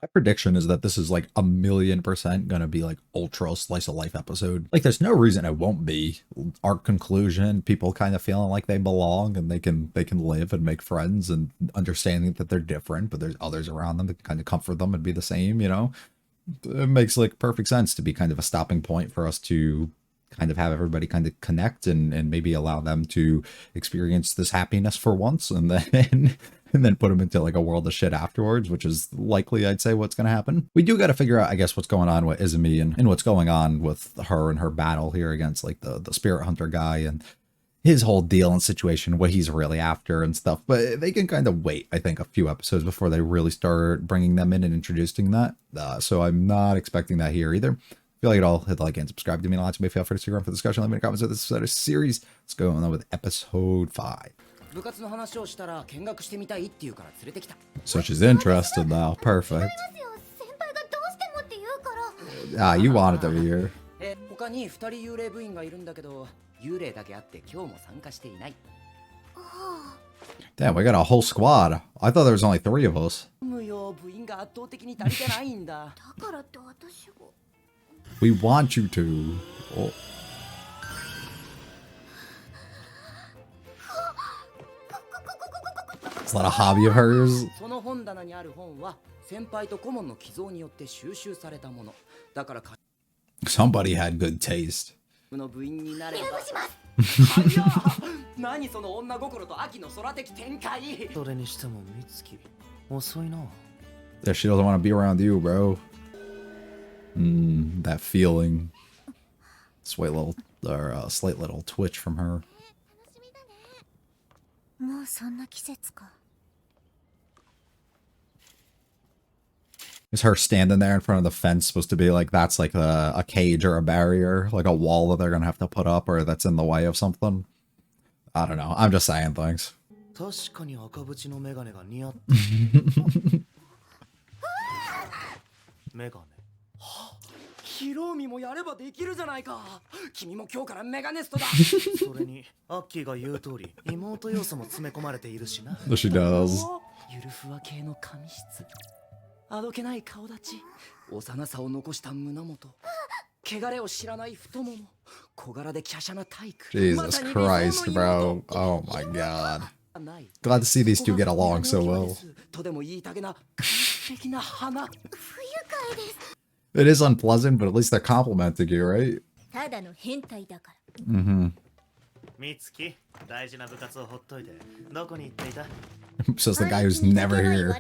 My prediction is that this is like 1,000,000% gonna be like ultra slice of life episode. Like there's no reason it won't be. Arc conclusion, people kind of feeling like they belong and they can live and make friends and understanding that they're different, but there's others around them that can kind of comfort them and be the same, you know? It makes like perfect sense to be kind of a stopping point for us to kind of have everybody kind of connect and maybe allow them to experience this happiness for once and then and then put them into like a world of shit afterwards, which is likely, I'd say, what's going to happen. We do got to figure out, I guess, what's going on with Izumi and what's going on with her and her battle here against like the spirit hunter guy and his whole deal and situation, what he's really after and stuff. But they can kind of wait, I think, a few episodes before they really start bringing them in and introducing that. So I'm not expecting that here either. If you like it all, hit the like and subscribe to me. Lots of me feel free to stick around for discussion. Let me know in the comments of this episode series. Let's go on with episode 5. So she's interested now. Perfect. Ah, you want it over here. Damn, we got a whole squad. I thought there was only 3 of us. We want you to. Oh. Is that a hobby of hers? Somebody had good taste. Yeah, she doesn't want to be around you, bro. That feeling. Slight little twitch from her. Is her standing there in front of the fence supposed to be like that's like a cage or a barrier, like a wall that they're gonna have to put up, or that's in the way of something? I don't know. I'm just saying things. She does. Jesus Christ, bro. Oh my god. Glad to see these two get along so well. It is unpleasant, but at least they're complimenting you, right? Says the guy who's never here.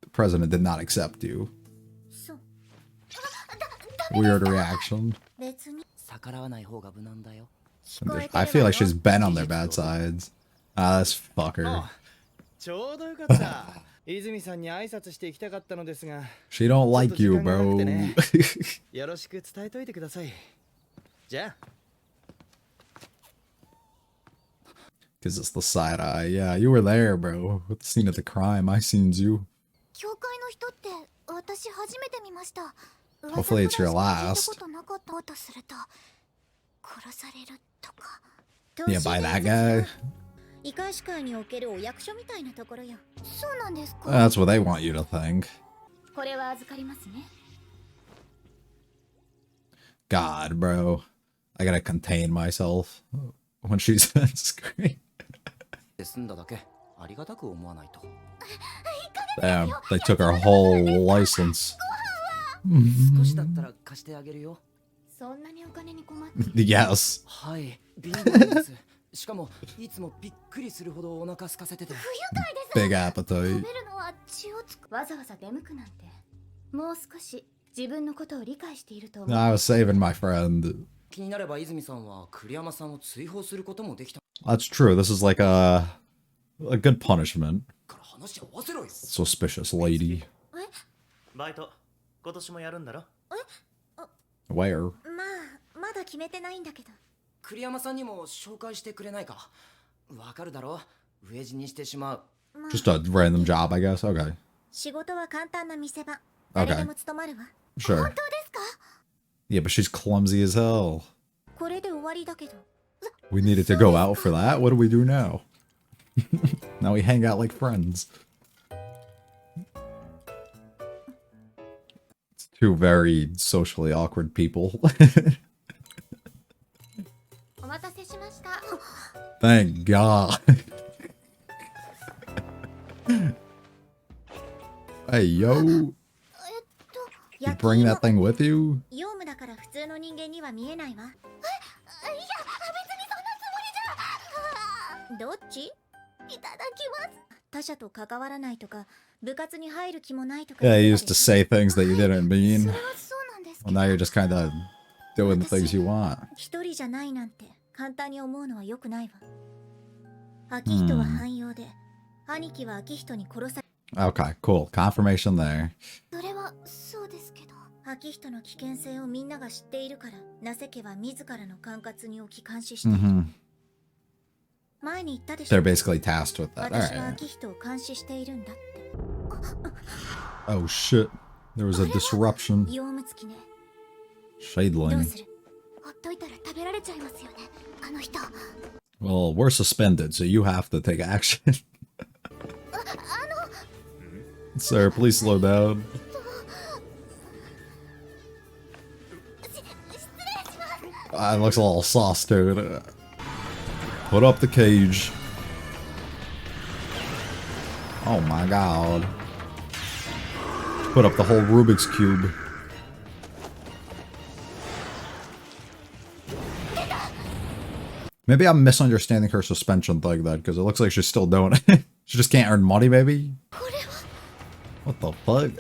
The president did not accept you. Weird reaction. I feel like she's been on their bad sides. Ah, this fucker. She don't like you, bro. Because it's the side eye. Yeah, you were there, bro. With the scene of the crime. I seen you. Hopefully it's your last. Yeah, by that guy. That's what they want you to think. God, bro. I gotta contain myself when she's on screen. Damn, they took our whole license. Yes. Big appetite. I was saving my friend. That's true. This is like a good punishment. Suspicious lady. Where? Just a random job, I guess. Okay. Okay. Sure. Yeah, but she's clumsy as hell. We needed to go out for that? What do we do now? Now we hang out like friends. Two very socially awkward people. Thank God. Hey, yo. You bring that thing with you? 業務だから普通の人間には見えないわ。いや、別にそんなつもりじゃ。どっち？いただきます。他者と関わらないとか、部活に入る気もないとか。Yeah, you used to say things that you didn't mean. それはそうなんですけ Well, ど。 now you're just kind of doing the things you want. 一人じゃないなんて簡単に思うのは良くないわ。秋人は汎用で、兄貴は秋人に殺され。 Okay, cool. Confirmation there. それはそうですけど。秋人の危険性をみんなが知っているから、情けは自らの管轄に置き監視している。前に言ったでしょ。 They're basically tasked with that. 私は Alright. 秋人を監視しているんだって。 Oh shit. There was a disruption. 用務付きね。 Shadling. どうする？ほっといたら食べられちゃいますよね。あの人。 Well, we're suspended, so you have to take action. Sir, please slow down. It looks a little sauce, dude. Put up the cage. Oh my god. Put up the whole Rubik's Cube. Maybe I'm misunderstanding her suspension thing then, because it looks like she's still doing it. She just can't earn money, maybe? What the fuck?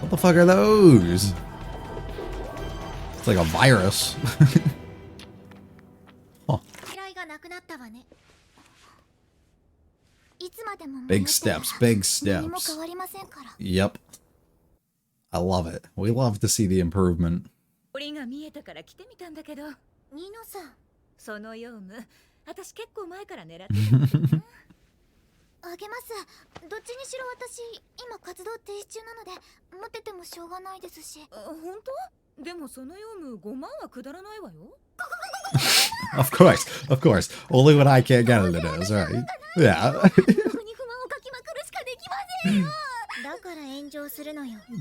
What the fuck are those? It's like a virus. Huh. Big steps, big steps. Yep. I love it. We love to see the improvement. 折が見えたから来てみたんだけど。ニノさん。その用務、私結構前から狙ってたんだけどな。あげます。どっちにしろ私今活動停止中なので持っててもしょうがないですし。本当？でもその用務5万はくだらないわよ。Of course, of course. Only when I can't get it, it is, right? Yeah.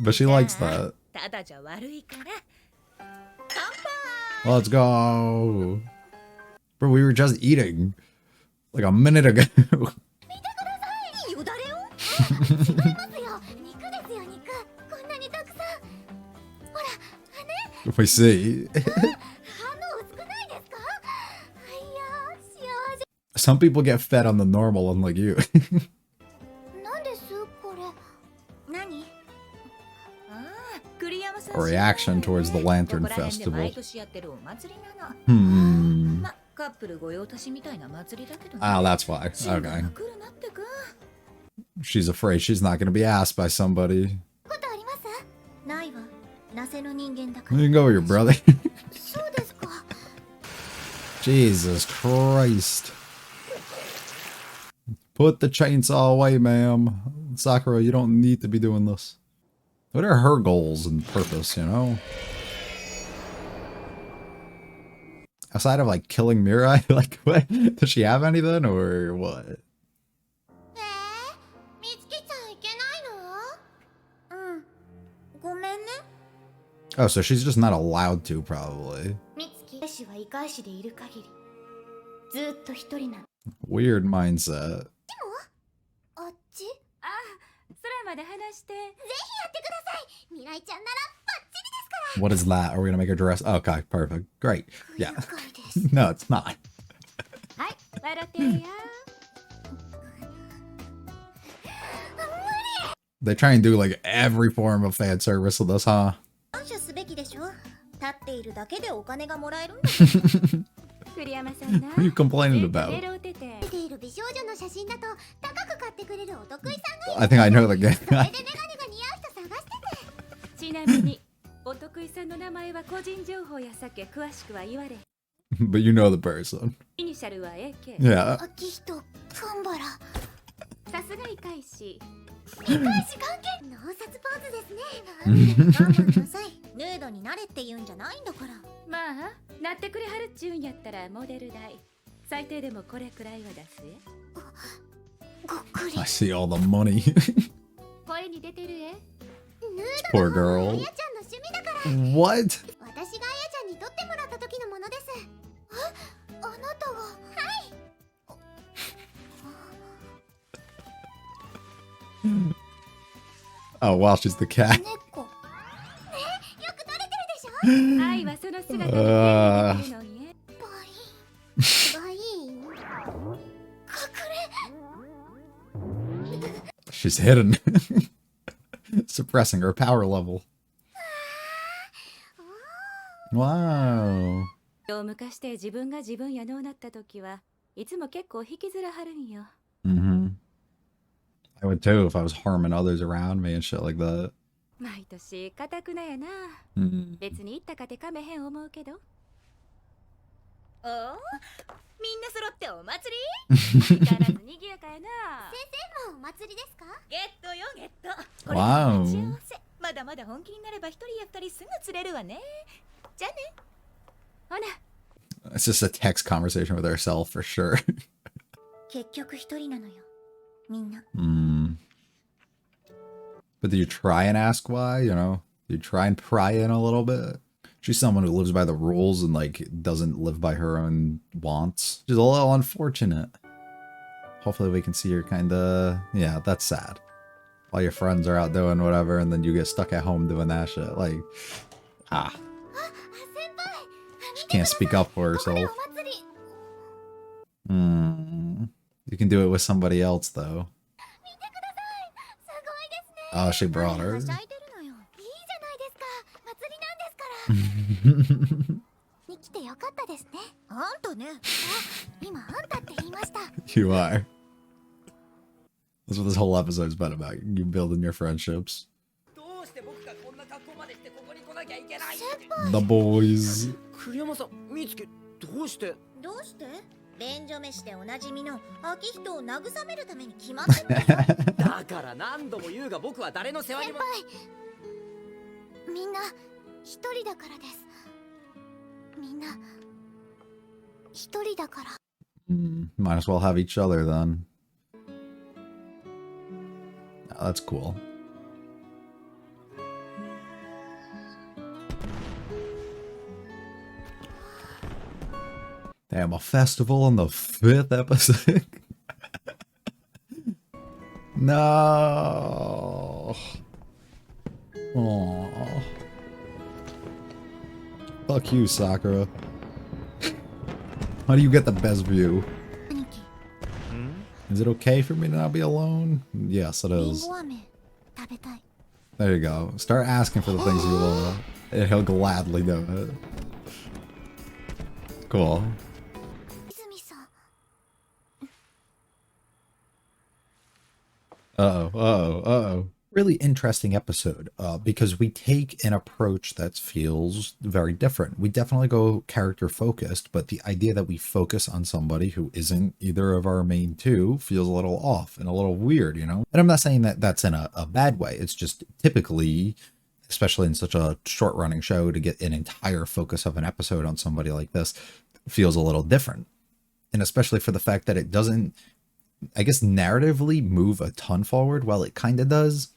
But she likes that. ただじゃ悪いから。 Let's go. Bro, we were just eating like a minute ago. If we see. Some people get fed on the normal, unlike you. A reaction towards the Lantern Festival. Ah, that's why. Okay. She's afraid she's not going to be asked by somebody. You can go with your brother. Jesus Christ. Put the chainsaw away, ma'am. Sakura, you don't need to be doing this. What are her goals and purpose, you know? Aside of, like, killing Mirai, like, what? Does she have anything, or what? Oh, so she's just not allowed to, probably. Weird mindset. What is that? Are we gonna make her dress? Okay, perfect. Great. Yeah. No, it's not. They try and do like every form of fan service with this, huh? What are you complaining about? I think I know the game. But you know the person. Yeah. なってくれはるっちゅうんやったらモデル代最低でもこれくらいは出すえ。ごっくり。 I see all the money. 声に出てるえ。ヌー Poor ドの方は girl. あやちゃんの趣味だから。 What? 私があやちゃんに撮ってもらった時のものです。あなたが。はい。 Oh wow, she's the cat. 猫。ね、よく撮れてるでしょ。愛はその姿に手に出てるのにえ。バイン。隠れ。 She's hidden. Suppressing her power level. Wow. を向かして自分が自分やのうなった時はいつも結構引きずらはるんよ。Mm-hmm. I would too if I was harming others around me and shit like that. 毎年固くなやな。 Mm. 別に行ったかてかめへん思うけど。おお、みんな揃ってお祭り相変わらず賑やかやな。先生もお祭りですか？ゲットよゲット。これからわお待ち合わせ。まだまだ本気になれば一人や二人すぐ釣れるわね。じゃあね。ほな。 It's just a text conversation with herself for sure. 結局一人なのよ。みんな。 Mm. But do you try and ask why? You know, do you try and pry in a little bit? She's someone who lives by the rules and like doesn't live by her own wants. She's a little unfortunate. Hopefully we can see her kinda, yeah, that's sad. While your friends are out doing whatever and then you get stuck at home doing that shit. Like, ah. 先輩。 She can't speak up for ここで herself. お祭り。 Hmm. You can do it with somebody else though. 見てください。すごいですね。 Oh, she brought は her. しゃいでるのよ。いいじゃないですか。祭りなんですから。に来てよかったですね。あんたね。あ、今あんたって言いました。 You are. That's what this whole episode's been about. You building your friendships. どうして僕がこんな格好までしてここに来なきゃいけないって。 The boys. 栗山さん、みつけ、どうして？どうして？便所飯でおなじみの秋人を慰めるために決まってるでしょ。だから何度も言うが僕は誰の世話にも。みんな一人だからです。みんな一人だから。 Might as well have each other then. Oh, that's cool. Damn, a festival on the 5th episode? No. Aww. Fuck you, Sakura. How do you get the best view? 兄貴、 Is it okay for me to not be alone? Yes, it リン is. ゴ飴食べたい。 There you go. Start asking for the things you want, and he'll gladly do it. Cool. 泉さん。 Uh-oh, uh-oh, uh-oh. Really interesting episode, because we take an approach that feels very different. We definitely go character focused, but the idea that we focus on somebody who isn't either of our main two feels a little off and a little weird, you know? And I'm not saying that that's in a bad way. It's just typically, especially in such a short running show, to get an entire focus of an episode on somebody like this feels a little different. And especially for the fact that it doesn't, I guess, narratively move a ton forward. While it kind of does,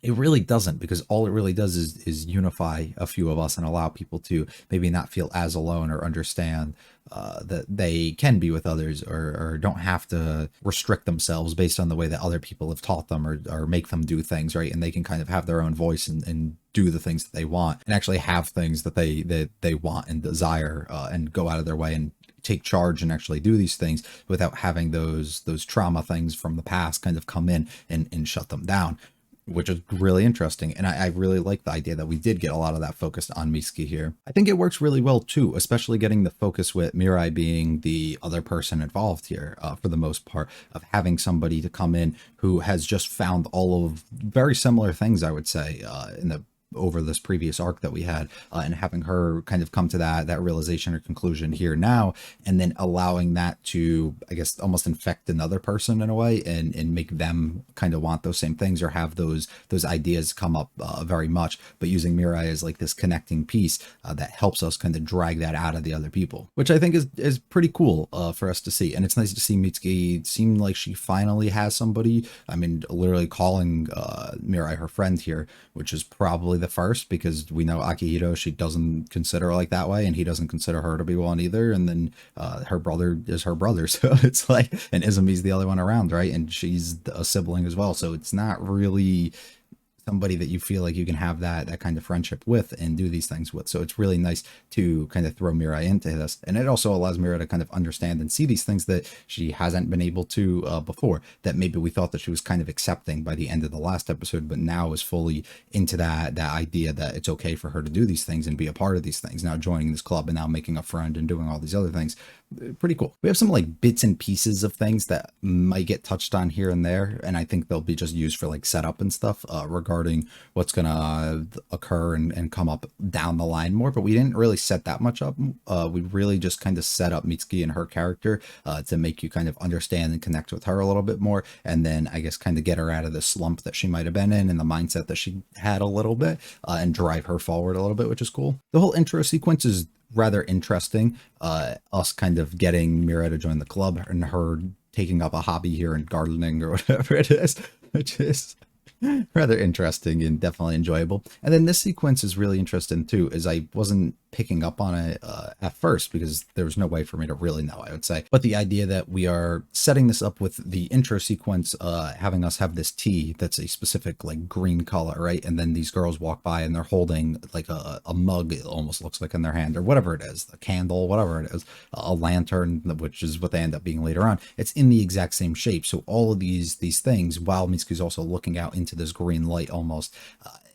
it really doesn't, because all it really does is unify a few of us and allow people to maybe not feel as alone, or understand that they can be with others, or don't have to restrict themselves based on the way that other people have taught them, or make them do things, right? And they can kind of have their own voice and do the things that they want, and actually have things that they want and desire, and go out of their way and take charge and actually do these things without having those trauma things from the past kind of come in and shut them down, which is really interesting. And I really like the idea that we did get a lot of that focused on Mitsuki here. I think it works really well too, especially getting the focus with Mirai being the other person involved here, for the most part, of having somebody to come in who has just found all of very similar things, I would say, in the over this previous arc that we had, and having her kind of come to that realization or conclusion here now, and then allowing that to, I guess, almost infect another person in a way, and make them kind of want those same things or have those ideas come up very much, but using Mirai as like this connecting piece that helps us kind of drag that out of the other people, which I think is pretty cool for us to see. And it's nice to see Mitsuki seem like she finally has somebody. I mean, literally calling Mirai her friend here, which is probably the first, because we know Akihito, she doesn't consider her like that way, and he doesn't consider her to be one either. And then her brother is her brother, so it's like, and Izumi's the other one around, right? And she's a sibling as well, so it's not really somebody that you feel like you can have that kind of friendship with and do these things with. So it's really nice to kind of throw Mirai into this. And it also allows Mirai to kind of understand and see these things that she hasn't been able to before, that maybe we thought that she was kind of accepting by the end of the last episode, but now is fully into that idea that it's okay for her to do these things and be a part of these things, now joining this club and now making a friend and doing all these other things. Pretty cool. We have some like bits and pieces of things that might get touched on here and there, and I think they'll be just used for like setup and stuff regarding what's gonna occur and come up down the line more. But we didn't really set that much up. We really just kind of set up Mitsuki and her character to make you kind of understand and connect with her a little bit more, and then I guess kind of get her out of the slump that she might have been in and the mindset that she had a little bit, and drive her forward a little bit, which is cool. The whole intro sequence is rather interesting. Us kind of getting Mirai to join the club and her taking up a hobby here in gardening or whatever it is, which is rather interesting and definitely enjoyable. And then this sequence is really interesting too, as I wasn't picking up on it at first because there was no way for me to really know, I would say. But the idea that we are setting this up with the intro sequence, having us have this tea that's a specific like green color, right? And then these girls walk by and they're holding like a mug, it almost looks like, in their hand, or whatever it is, a candle, whatever it is, a lantern, which is what they end up being later on. It's in the exact same shape. So all of these things, while Mitsuki's also looking out into this green light almost,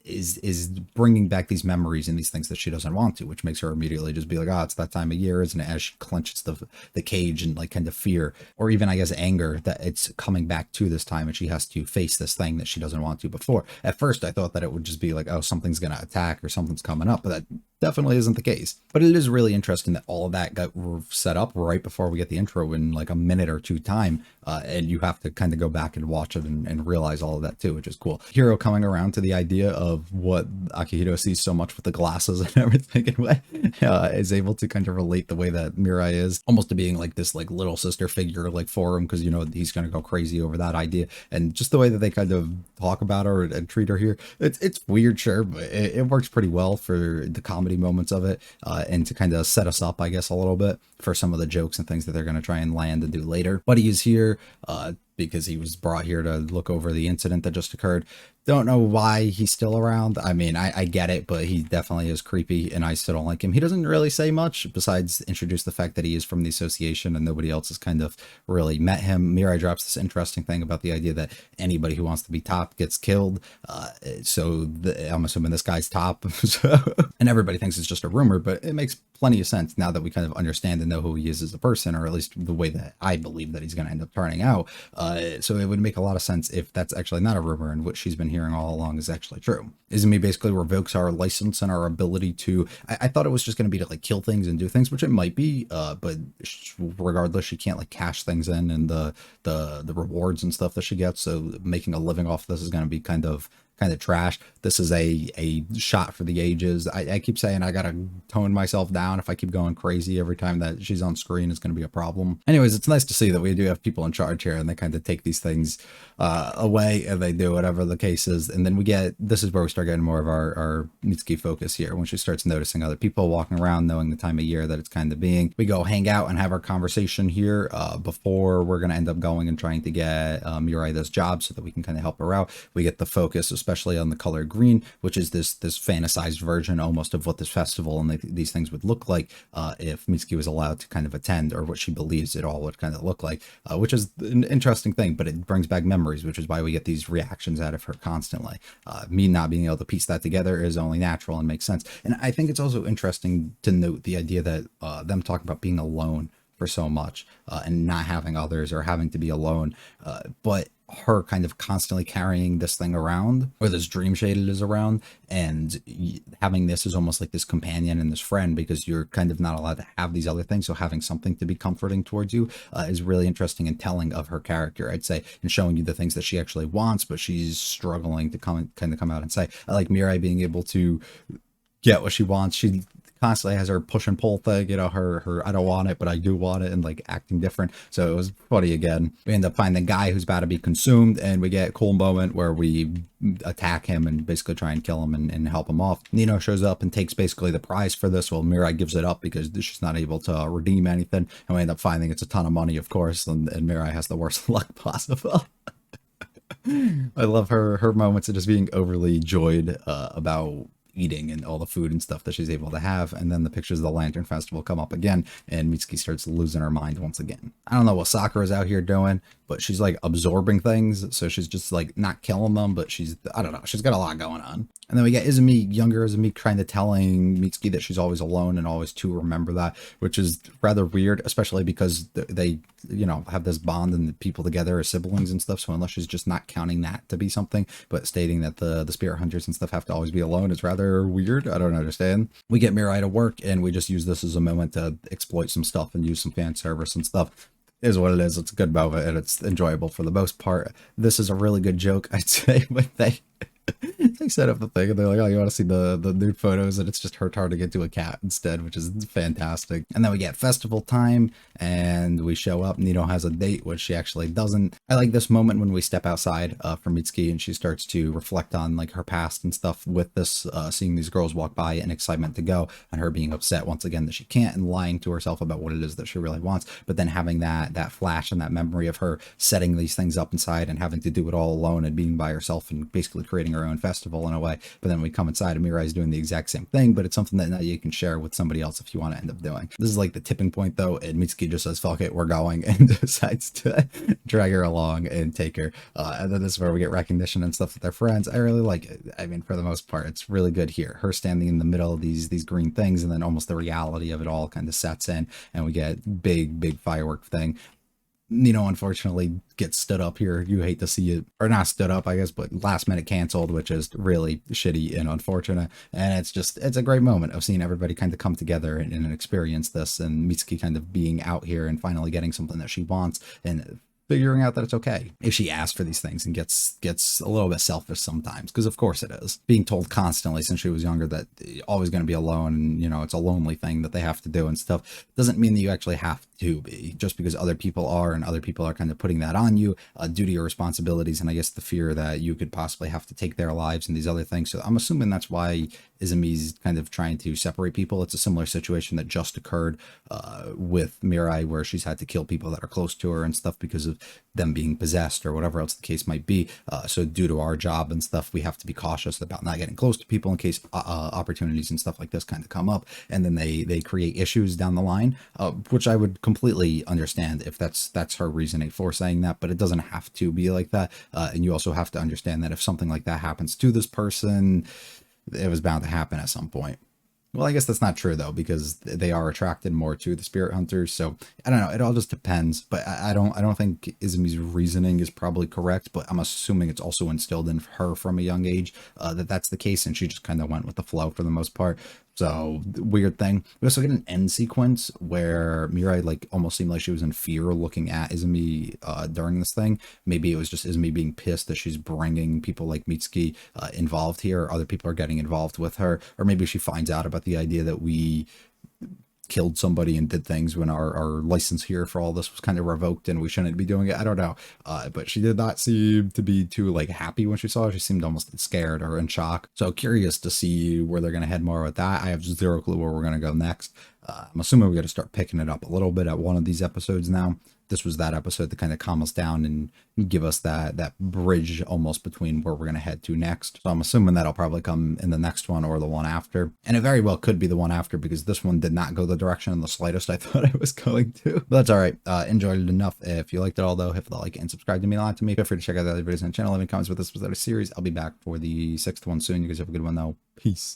is bringing back these memories and these things that she doesn't want to, which makes her immediately just be like, oh, it's that time of year, isn't it? As she clenches the cage and like kind of fear, or even I guess anger that it's coming back to this time and she has to face this thing that she doesn't want to before. At first I thought that it would just be like, oh, something's gonna attack or something's coming up, but that definitely isn't the case. But it is really interesting that all of that got set up right before we get the intro in like a minute or two time, and you have to kind of go back and watch it and realize all of that too, which is cool. Hiro coming around to the idea of what Akihito sees so much with the glasses and everything, is able to kind of relate the way that Mirai is, almost to being like this like little sister figure like for him, because you know he's going to go crazy over that idea. And just the way that they kind of talk about her and treat her here, it's weird, sure, but it works pretty well for the comedy moments of it, and to kind of set us up, I guess, a little bit for some of the jokes and things that they're going to try and land and do later. But he is here because he was brought here to look over the incident that just occurred. Don't know why he's still around. I mean, I get it, but he definitely is creepy and I still don't like him. He doesn't really say much besides introduce the fact that he is from the association and nobody else has kind of really met him. Mirai drops this interesting thing about the idea that anybody who wants to be top gets killed. I'm assuming this guy's top. And everybody thinks it's just a rumor, but it makes plenty of sense now that we kind of understand and know who he is as a person, or at least the way that I believe that he's going to end up turning out. So it would make a lot of sense if that's actually not a rumor and what she's been hearing all along is actually true. Izumi basically revokes our license and our ability to, I thought it was just going to be to like kill things and do things, which it might be, but regardless, she can't like cash things in and the rewards and stuff that she gets. So making a living off this is going to be kind of trash. This is a shot for the ages. I keep saying I gotta tone myself down. If I keep going crazy every time that she's on screen, it's gonna be a problem. Anyways, it's nice to see that we do have people in charge here and they kind of take these things away and they do whatever the case is. And then this is where we start getting more of our Mitsuki focus here, when she starts noticing other people walking around, knowing the time of year that it's kind of being. We go hang out and have our conversation here before we're gonna end up going and trying to get Mirai this job so that we can kind of help her out. We get the focus, especially on the color green, which is this fantasized version almost of what this festival and these things would look like if Mitsuki was allowed to kind of attend, or what she believes it all would kind of look like, which is an interesting thing, but it brings back memories, which is why we get these reactions out of her constantly. Me not being able to piece that together is only natural and makes sense. And I think it's also interesting to note the idea that them talking about being alone for so much and not having others or having to be alone, but her kind of constantly carrying this thing around, or this dream shade it is around, and having this is almost like this companion and this friend, because you're kind of not allowed to have these other things. So having something to be comforting towards you is really interesting and telling of her character, I'd say, and showing you the things that she actually wants, but she's struggling to come out and say. I like Mirai being able to get what she wants. She constantly has her push and pull thing, her I don't want it, but I do want it, and like acting different. So it was funny again. We end up finding the guy who's about to be consumed, and we get a cool moment where we attack him and basically try and kill him and help him off. Nino shows up and takes basically the prize for this. Well, Mirai gives it up because she's not able to redeem anything, and we end up finding it's a ton of money, of course, and Mirai has the worst luck possible. I love her moments of just being overly joyed about eating and all the food and stuff that she's able to have. And then the pictures of the Lantern Festival come up again, and Mitsuki starts losing her mind once again. I don't know what Sakura's out here doing, but she's like absorbing things. So she's just like not killing them, but I don't know, she's got a lot going on. And then we get Izumi, younger Izumi, kind of telling Mitsuki that she's always alone and always to remember that, which is rather weird, especially because they, have this bond and the people together as siblings and stuff. So unless she's just not counting that to be something, but stating that the spirit hunters and stuff have to always be alone, it's rather weird. I don't understand. We get Mirai to work, and we just use this as a moment to exploit some stuff and use some fan service and stuff. Is what it is. It's a good moment, and it's enjoyable for the most part. This is a really good joke, I'd say, when they set up the thing and they're like, oh, you want to see the nude photos, and it's just her turning into a cat instead, which is fantastic. And then we get festival time, and we show up. Nino has a date, which she actually doesn't. I like this moment when we step outside from Mitsuki, and she starts to reflect on like her past and stuff with this, seeing these girls walk by and excitement to go, and her being upset once again that she can't, and lying to herself about what it is that she really wants, but then having that flash and that memory of her setting these things up inside and having to do it all alone and being by herself and basically creating her own festival in a way. But then we come inside and Mirai's doing the exact same thing, but it's something that now you can share with somebody else if you want to end up doing. This is like the tipping point though, and Mitsuki just says, fuck it, we're going, and decides to drag her along and take her. And then this is where we get recognition and stuff with their friends. I really like it. I mean, for the most part, it's really good here. Her standing in the middle of these green things, and then almost the reality of it all kind of sets in, and we get big firework thing. Nino unfortunately gets stood up here. You hate to see it, or not stood up, I guess, but last minute canceled, which is really shitty and unfortunate. And it's a great moment of seeing everybody kind of come together and experience this, and Mitsuki kind of being out here and finally getting something that she wants, and figuring out that it's okay if she asks for these things and gets a little bit selfish sometimes, because of course it is. Being told constantly since she was younger that you're always going to be alone, and it's a lonely thing that they have to do and stuff, doesn't mean that you actually have to be, just because other people are, and other people are kind of putting that on you due to your responsibilities, and I guess the fear that you could possibly have to take their lives and these other things. So I'm assuming that's why Izumi's kind of trying to separate people. It's a similar situation that just occurred with Mirai, where she's had to kill people that are close to her and stuff because of them being possessed or whatever else the case might be. So due to our job and stuff, we have to be cautious about not getting close to people in case opportunities and stuff like this kind of come up, and then they create issues down the line, which I would completely understand if that's her reasoning for saying that, but it doesn't have to be like that. And you also have to understand that if something like that happens to this person, it was bound to happen at some point. Well, I guess that's not true though, because they are attracted more to the spirit hunters. So I don't know. It all just depends. But I don't think Izumi's reasoning is probably correct. But I'm assuming it's also instilled in her from a young age that that's the case, and she just kind of went with the flow for the most part. So weird thing. We also get an end sequence where Mirai like almost seemed like she was in fear looking at Izumi during this thing. Maybe it was just Izumi being pissed that she's bringing people like Mitsuki involved here. Other people are getting involved with her, or maybe she finds out about the idea that we killed somebody and did things when our license here for all this was kind of revoked and we shouldn't be doing it. I don't know. But she did not seem to be too like happy when she saw it. She seemed almost scared or in shock. So curious to see where they're going to head more with that. I have zero clue where we're going to go next. I'm assuming we're going to start picking it up a little bit at one of these episodes now. This was that episode to kind of calm us down and give us that bridge almost between where we're going to head to next. So I'm assuming that'll probably come in the next one or the one after. And it very well could be the one after, because this one did not go the direction in the slightest I thought it was going to. But that's all right. Enjoyed it enough. If you liked it all though, hit the like and subscribe to me a lot to me. Feel free to check out the other videos on the channel. Leave any comments with this episode of series. I'll be back for the 6th one soon. You guys have a good one though. Peace.